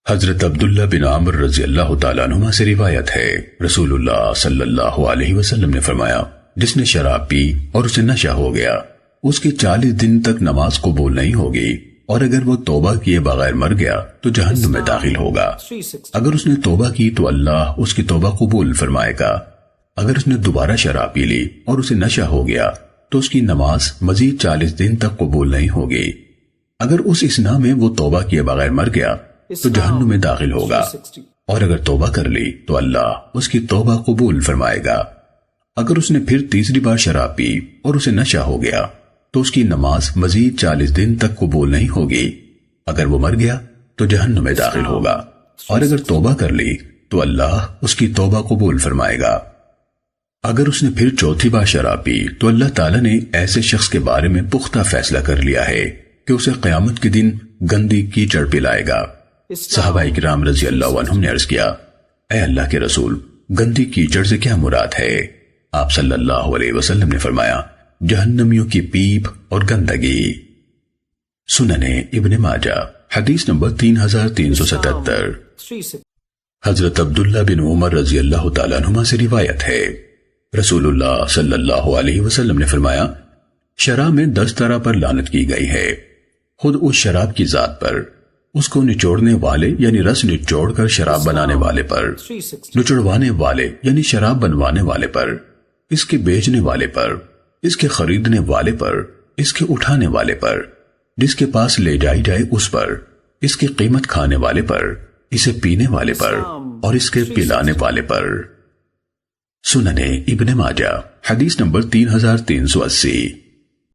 حضرت عبداللہ بن عمر رضی اللہ تعالیٰ عنہما سے روایت ہے، رسول اللہ صلی اللہ علیہ وسلم نے فرمایا، جس نے شراب پی اور اسے نشہ ہو گیا، اس کی 40 دن تک نماز قبول نہیں ہوگی، اور اگر وہ توبہ کیے بغیر مر گیا تو جہنم میں داخل ہوگا۔ اگر اس نے توبہ کی تو اللہ اس کی توبہ قبول فرمائے گا۔ اگر اس نے دوبارہ شراب پی لی اور اسے نشہ ہو گیا تو اس کی نماز مزید 40 دن تک قبول نہیں ہوگی۔ اگر اس اسنا میں وہ توبہ کیے بغیر مر گیا تو جہنم میں داخل ہوگا، اور اگر توبہ کر لی تو اللہ اس کی توبہ قبول فرمائے گا۔ اگر اس نے پھر تیسری بار شراب پی اور اسے نشہ ہو گیا تو اس کی نماز مزید 40 دن تک قبول نہیں ہوگی۔ اگر وہ مر گیا تو جہنم میں داخل ہوگا، اور اگر توبہ کر لی تو اللہ اس کی توبہ قبول فرمائے گا۔ اگر اس نے پھر چوتھی بار شراب پی تو اللہ تعالیٰ نے ایسے شخص کے بارے میں پختہ فیصلہ کر لیا ہے کہ اسے قیامت کے دن گندی کیچڑ پلائے گا۔ صحابہ کرام رضی اللہ عنہم نے عرض کیا، اے اللہ کے رسول، گندی کیچڑ سے کیا مراد ہے؟ آپ صلی اللہ علیہ وسلم نے فرمایا، جہنمیوں کی پیپ اور گندگی۔ سنن ابن ماجہ حدیث نمبر 3377۔ حضرت عبداللہ بن عمر رضی اللہ تعالیٰ عنہما سے روایت ہے، رسول اللہ صلی اللہ علیہ وسلم نے فرمایا، شراب میں 10 طرح پر لعنت کی گئی ہے، خود اس شراب کی ذات پر، اس کو نچوڑنے والے یعنی رس نچوڑ کر شراب بنانے والے پر، نچڑوانے والے یعنی شراب بنوانے والے پر، اس کے بیچنے والے پر، اس کے خریدنے والے پر، اس کے اٹھانے والے پر، جس کے پاس لے جائی جائے اس پر، اس کی قیمت کھانے والے پر، اسے پینے والے پر، اور اس کے پلانے والے پر۔ سنن ابن ماجہ حدیث نمبر 3380۔